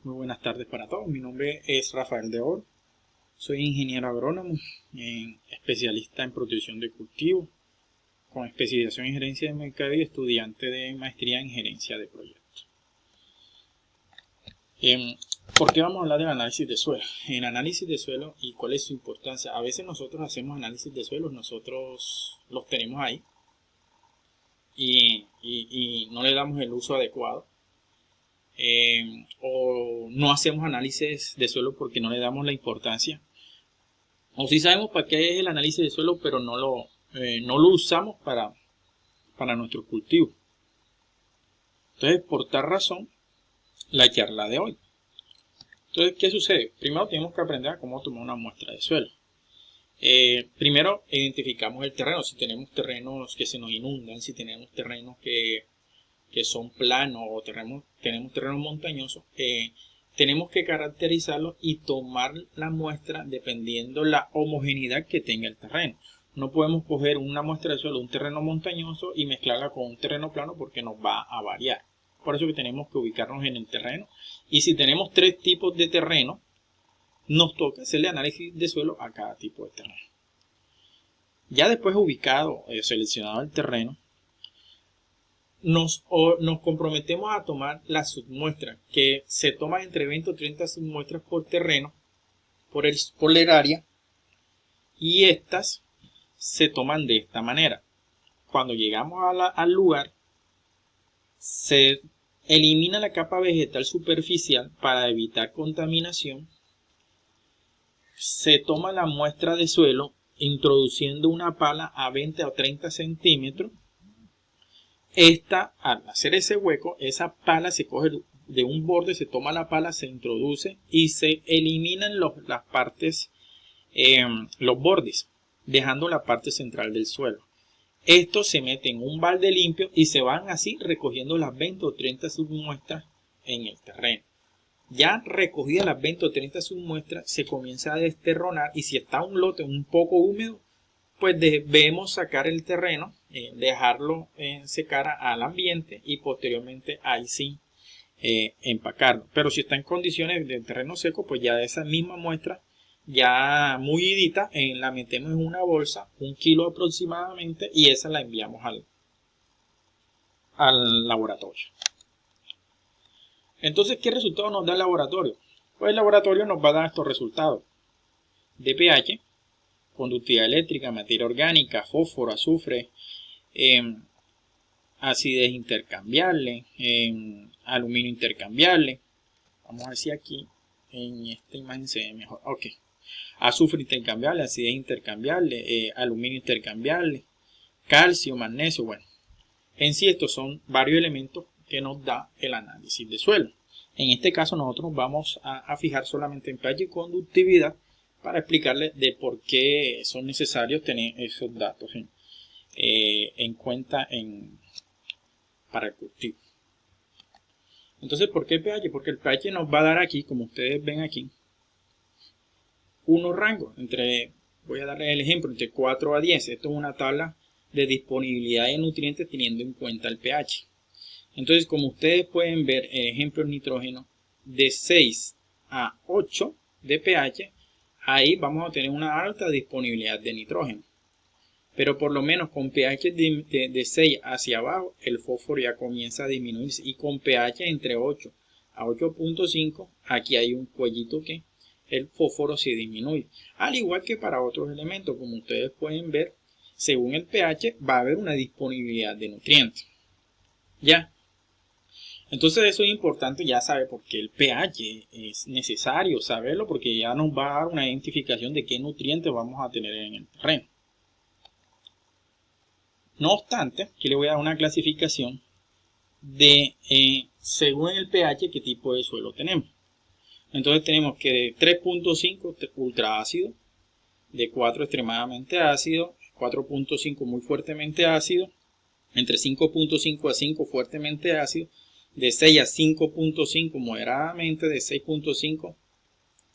Muy buenas tardes para todos. Mi nombre es Rafael de Oro. Soy ingeniero agrónomo, especialista en protección de cultivos, con especialización en gerencia de mercado y estudiante de maestría en gerencia de proyectos. ¿Por qué vamos a hablar del análisis de suelo? En análisis de suelo y cuál es su importancia. A veces nosotros hacemos análisis de suelos, nosotros los tenemos ahí y no le damos el uso adecuado. O no hacemos análisis de suelo porque no le damos la importancia, o sí sabemos para qué es el análisis de suelo, pero no lo usamos para nuestro cultivo. Entonces, por tal razón, la charla de hoy. Entonces, ¿qué sucede? Primero tenemos que aprender a cómo tomar una muestra de suelo. Primero identificamos el terreno, si tenemos terrenos que se nos inundan, si tenemos terrenos que son planos o tenemos terrenos montañosos, tenemos que caracterizarlos y tomar la muestra dependiendo la homogeneidad que tenga el terreno. No podemos coger una muestra de suelo de un terreno montañoso y mezclarla con un terreno plano porque nos va a variar. Por eso que tenemos que ubicarnos en el terreno. Y si tenemos 3 tipos de terreno, nos toca hacerle análisis de suelo a cada tipo de terreno. Ya después ubicado, seleccionado el terreno, nos comprometemos a tomar las submuestras, que se toman entre 20 o 30 submuestras por terreno, por el área, y estas se toman de esta manera. Cuando llegamos al lugar, se elimina la capa vegetal superficial para evitar contaminación. Se toma la muestra de suelo introduciendo una pala a 20 o 30 centímetros. Al hacer ese hueco, esa pala se coge de un borde, se toma la pala, se introduce y se eliminan las partes, los bordes, dejando la parte central del suelo. Esto se mete en un balde limpio y se van así recogiendo las 20 o 30 submuestras en el terreno. Ya recogidas las 20 o 30 submuestras, se comienza a desterronar, y si está un lote un poco húmedo, pues debemos sacar el terreno, dejarlo secar al ambiente y posteriormente ahí sí empacarlo. Pero si está en condiciones de terreno seco, pues ya esa misma muestra ya mullidita la metemos en una bolsa, 1 kilo aproximadamente, y esa la enviamos al laboratorio. Entonces, ¿qué resultado nos da el laboratorio? Pues el laboratorio nos va a dar estos resultados: de pH, conductividad eléctrica, materia orgánica, fósforo, azufre, acidez intercambiable, aluminio intercambiable. Vamos a ver si aquí en esta imagen se ve mejor. Ok. Azufre intercambiable, acidez intercambiable, aluminio intercambiable, calcio, magnesio. Bueno, en sí estos son varios elementos que nos da el análisis de suelo. En este caso nosotros vamos a fijar solamente en pH y conductividad para explicarles de por qué son necesarios tener esos datos en cuenta para el cultivo. Entonces, ¿por qué pH? Porque el pH nos va a dar aquí, como ustedes ven aquí, unos rangos voy a darles el ejemplo, entre 4 a 10. Esto es una tabla de disponibilidad de nutrientes teniendo en cuenta el pH. Entonces, como ustedes pueden ver, ejemplo, el nitrógeno, de 6 a 8 de pH, ahí vamos a tener una alta disponibilidad de nitrógeno. Pero por lo menos con pH de 6 hacia abajo, el fósforo ya comienza a disminuirse. Y con pH entre 8 a 8.5, aquí hay un cuellito que el fósforo se disminuye. Al igual que para otros elementos, como ustedes pueden ver, según el pH va a haber una disponibilidad de nutrientes. ¿Ya? Entonces eso es importante ya saber por qué el pH es necesario saberlo, porque ya nos va a dar una identificación de qué nutrientes vamos a tener en el terreno. No obstante, aquí le voy a dar una clasificación de según el pH qué tipo de suelo tenemos. Entonces tenemos que de 3.5 ultra ácido, de 4 extremadamente ácido, 4.5 muy fuertemente ácido, entre 5.5 a 5 fuertemente ácido, de 6 a 5.5 moderadamente, de 6.5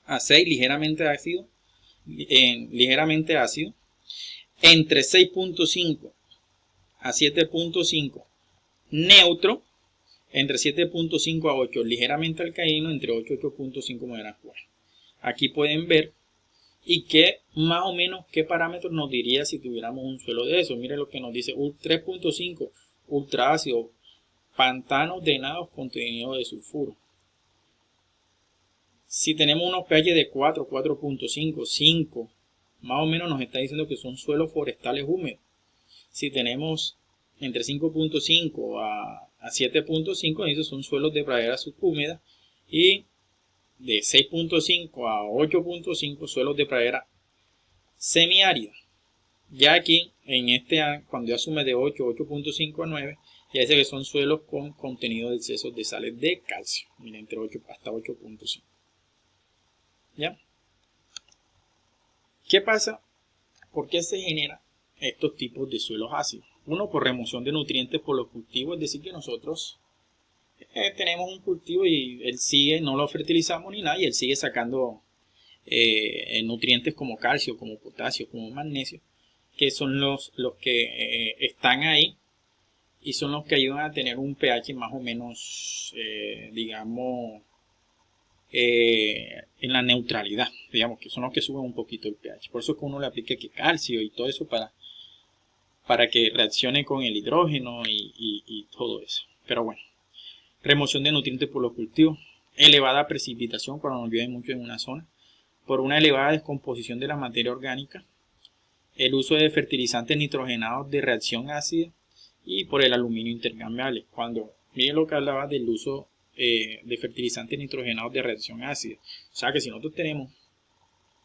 a 6 ligeramente ácido, entre 6.5 a 7.5 neutro, entre 7.5 a 8 ligeramente alcalino, entre 8 y 8.5 moderado. Bueno, aquí pueden ver y qué más o menos qué parámetros nos diría si tuviéramos un suelo de eso. Miren lo que nos dice 3.5 ultra ácido, pantanos drenados contenido de sulfuro. Si tenemos unos pH de 4, 4.5, 5, más o menos nos está diciendo que son suelos forestales húmedos. Si tenemos entre 5.5 a 7.5, esos son suelos de pradera subhúmeda, y de 6.5 a 8.5 suelos de pradera semiárida. Ya aquí, en este, cuando asume de 8, 8.5 a 9, ya dice que son suelos con contenido de excesos de sales de calcio. Miren, entre 8 hasta 8.5. ¿Ya? ¿Qué pasa? ¿Por qué se generan estos tipos de suelos ácidos? Uno, por remoción de nutrientes por los cultivos, es decir, que nosotros tenemos un cultivo y él sigue, no lo fertilizamos ni nada, y él sigue sacando nutrientes como calcio, como potasio, como magnesio, que son los que están ahí y son los que ayudan a tener un pH más o menos, digamos, en la neutralidad, digamos, que son los que suben un poquito el pH. Por eso es que uno le aplica que calcio y todo eso para que reaccione con el hidrógeno y todo eso. Pero bueno, remoción de nutrientes por los cultivos, elevada precipitación cuando nos llueve mucho en una zona, por una elevada descomposición de la materia orgánica, el uso de fertilizantes nitrogenados de reacción ácida y por el aluminio intercambiable. Cuando miren lo que hablaba del uso de fertilizantes nitrogenados de reacción ácida, o sea que si nosotros tenemos,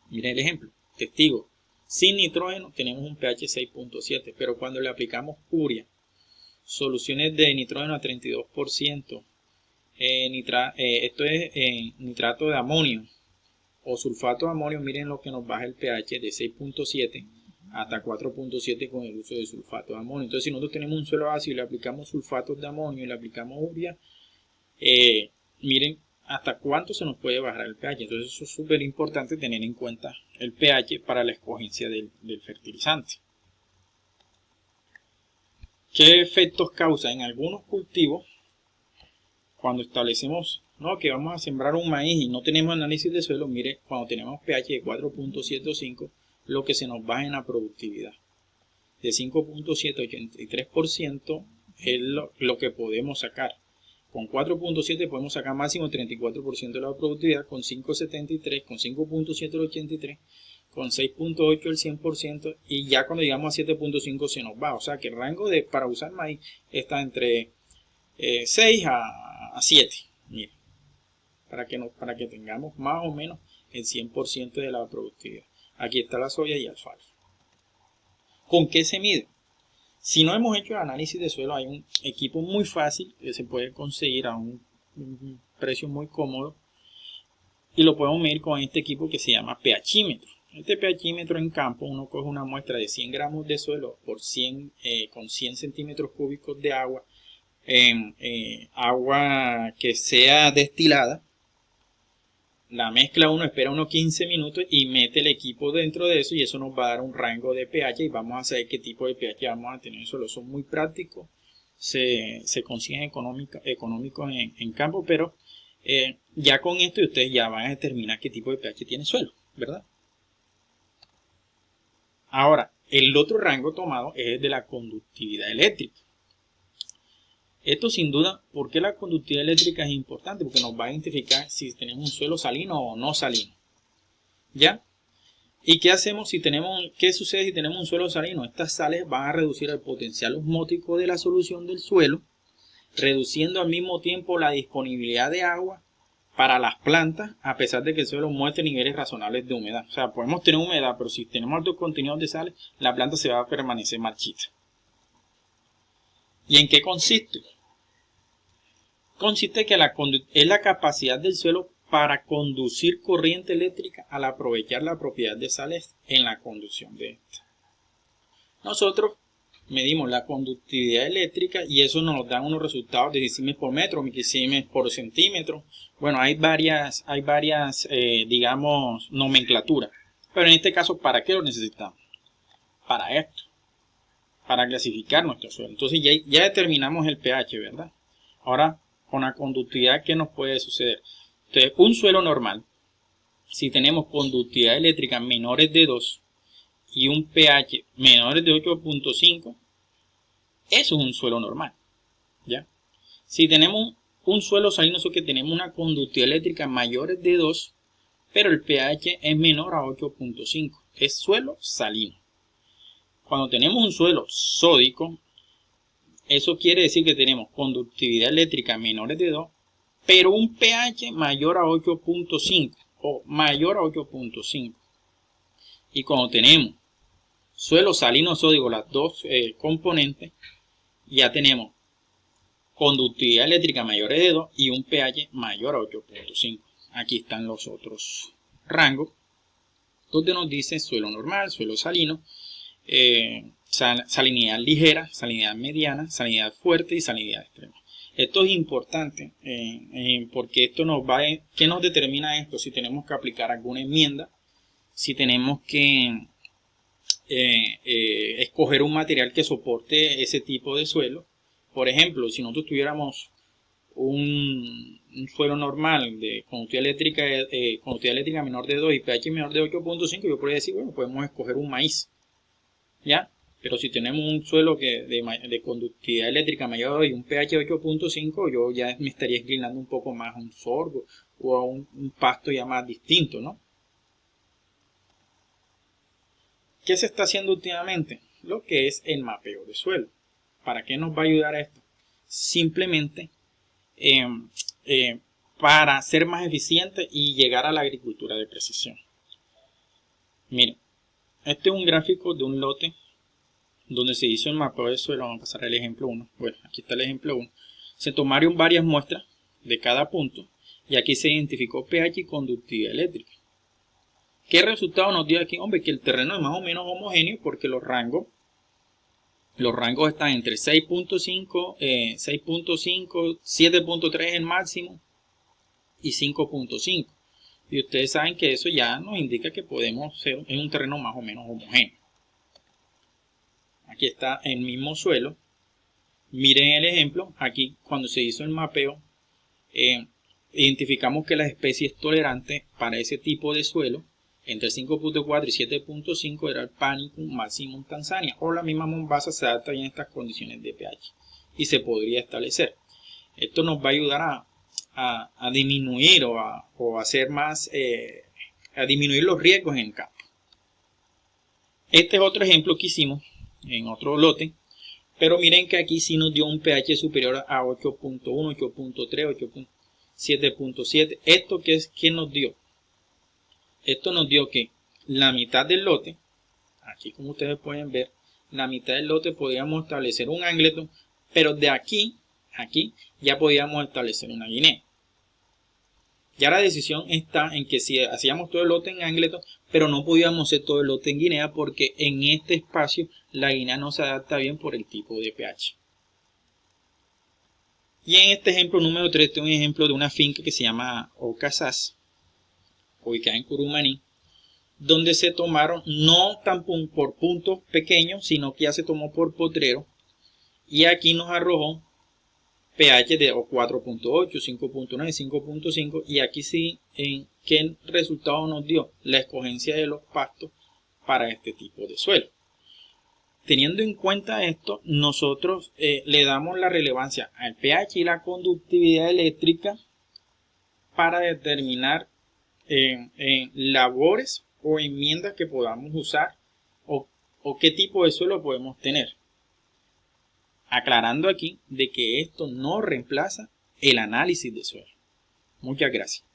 miren el ejemplo, testigo, sin nitrógeno tenemos un pH 6.7, pero cuando le aplicamos urea, soluciones de nitrógeno a 32%, esto es nitrato de amonio o sulfato de amonio, miren lo que nos baja el pH de 6.7 hasta 4.7 con el uso de sulfato de amonio. Entonces, si nosotros tenemos un suelo ácido y le aplicamos sulfatos de amonio y le aplicamos urea, miren hasta cuánto se nos puede bajar el pH. Entonces, eso es súper importante tener en cuenta el pH para la escogencia del fertilizante. ¿Qué efectos causa en algunos cultivos? Cuando establecemos que vamos a sembrar un maíz y no tenemos análisis de suelo, mire, cuando tenemos pH de 4.75, lo que se nos baja en la productividad. De 5.7 a 83% es lo que podemos sacar. Con 4.7 podemos sacar máximo 34% de la productividad, con 5.73, con 5.7 el 83%, con 6.8 el 100%, y ya cuando llegamos a 7.5 se nos va. O sea que el rango para usar maíz está entre 6 a 7. Miren, para que tengamos más o menos el 100% de la productividad. Aquí está la soya y alfalfa. ¿Con qué se mide? Si no hemos hecho el análisis de suelo, hay un equipo muy fácil que se puede conseguir a un precio muy cómodo, y lo podemos medir con este equipo que se llama pHímetro. Este pHímetro en campo, uno coge una muestra de 100 gramos de suelo por 100, con 100 centímetros cúbicos de agua, agua que sea destilada, la mezcla uno, espera unos 15 minutos y mete el equipo dentro de eso, y eso nos va a dar un rango de pH y vamos a saber qué tipo de pH vamos a tener. Solo son muy prácticos, se consiguen económicos en campo, pero ya con esto ustedes ya van a determinar qué tipo de pH tiene el suelo, ¿verdad? Ahora, el otro rango tomado es el de la conductividad eléctrica. Esto sin duda, ¿por qué la conductividad eléctrica es importante? Porque nos va a identificar si tenemos un suelo salino o no salino. ¿Ya? ¿Y qué hacemos si qué sucede si tenemos un suelo salino? Estas sales van a reducir el potencial osmótico de la solución del suelo, reduciendo al mismo tiempo la disponibilidad de agua para las plantas, a pesar de que el suelo muestre niveles razonables de humedad. O sea, podemos tener humedad, pero si tenemos altos contenidos de sales, la planta se va a permanecer marchita. ¿Y en qué consiste? Consiste que es la capacidad del suelo para conducir corriente eléctrica al aprovechar la propiedad de sales en la conducción de esta. Nosotros medimos la conductividad eléctrica y eso nos da unos resultados de decimes por metro, milisiemens por centímetro. Bueno, hay varias digamos, nomenclaturas. Pero en este caso, ¿para qué lo necesitamos? Para esto, para clasificar nuestro suelo. Entonces ya determinamos el pH, ¿verdad? Ahora con la conductividad, ¿qué nos puede suceder? Entonces, un suelo normal, si tenemos conductividad eléctrica menores de 2 y un pH menores de 8.5, eso es un suelo normal, ¿ya? Si tenemos un suelo salinoso que tenemos una conductividad eléctrica mayores de 2, pero el pH es menor a 8.5, es suelo salino. Cuando tenemos un suelo sódico, eso quiere decir que tenemos conductividad eléctrica menores de 2, pero un pH mayor a 8.5 o mayor a 8.5. Y cuando tenemos suelo salino sódico, las dos componentes, ya tenemos conductividad eléctrica mayores de 2 y un pH mayor a 8.5. Aquí están los otros rangos, donde nos dice suelo normal, suelo salino, salinidad ligera, salinidad mediana, salinidad fuerte y salinidad extrema. Esto es importante porque esto nos va a, ¿qué nos determina esto? Si tenemos que aplicar alguna enmienda, si tenemos que escoger un material que soporte ese tipo de suelo. Por ejemplo, si nosotros tuviéramos un suelo normal de conductividad eléctrica menor de 2 y pH menor de 8.5, yo podría decir, bueno, podemos escoger un maíz, ¿ya? Pero si tenemos un suelo de conductividad eléctrica mayor y un pH 8.5, yo ya me estaría inclinando un poco más a un sorgo o a un pasto ya más distinto, ¿no? ¿Qué se está haciendo últimamente? Lo que es el mapeo de suelo. ¿Para qué nos va a ayudar esto? Simplemente para ser más eficiente y llegar a la agricultura de precisión. Miren, este es un gráfico de un lote donde se hizo el mapeo de suelo. Vamos a pasar al ejemplo 1. Bueno, aquí está el ejemplo 1. Se tomaron varias muestras de cada punto y aquí se identificó pH y conductividad eléctrica. ¿Qué resultado nos dio aquí? Hombre, que el terreno es más o menos homogéneo porque los rangos están entre 6.5, 7.3 el máximo y 5.5. Y ustedes saben que eso ya nos indica que podemos ser en un terreno más o menos homogéneo. Aquí está el mismo suelo. Miren el ejemplo. Aquí cuando se hizo el mapeo, identificamos que las especies tolerantes para ese tipo de suelo entre 5.4 y 7.5 era el Panicum maximum Tanzania, o la misma Mombasa se adapta bien a estas condiciones de pH y se podría establecer. Esto nos va a ayudar a disminuir o a hacer más, a disminuir los riesgos en el campo. Este es otro ejemplo que hicimos en otro lote, pero miren que aquí sí nos dio un pH superior a 8.1, 8.3, 7.7. ¿Esto qué nos dio? Esto nos dio que la mitad del lote, aquí como ustedes pueden ver, la mitad del lote podíamos establecer un angleton, pero de aquí ya podíamos establecer una guinea. Ya la decisión está en que si hacíamos todo el lote en angleton, pero no podíamos hacer todo el lote en guinea porque en este espacio la guinea no se adapta bien por el tipo de pH. Y en este ejemplo número 3 tengo un ejemplo de una finca que se llama Ocasas, ubicada en Curumaní, donde se tomaron no tan por puntos pequeños, sino que ya se tomó por potrero, y aquí nos arrojó pH de 4.8, 5.9, 5.5, y aquí sí, ¿en qué resultado nos dio? La escogencia de los pastos para este tipo de suelo. Teniendo en cuenta esto, nosotros le damos la relevancia al pH y la conductividad eléctrica para determinar labores o enmiendas que podamos usar o qué tipo de suelo podemos tener. Aclarando aquí de que esto no reemplaza el análisis de suelo. Muchas gracias.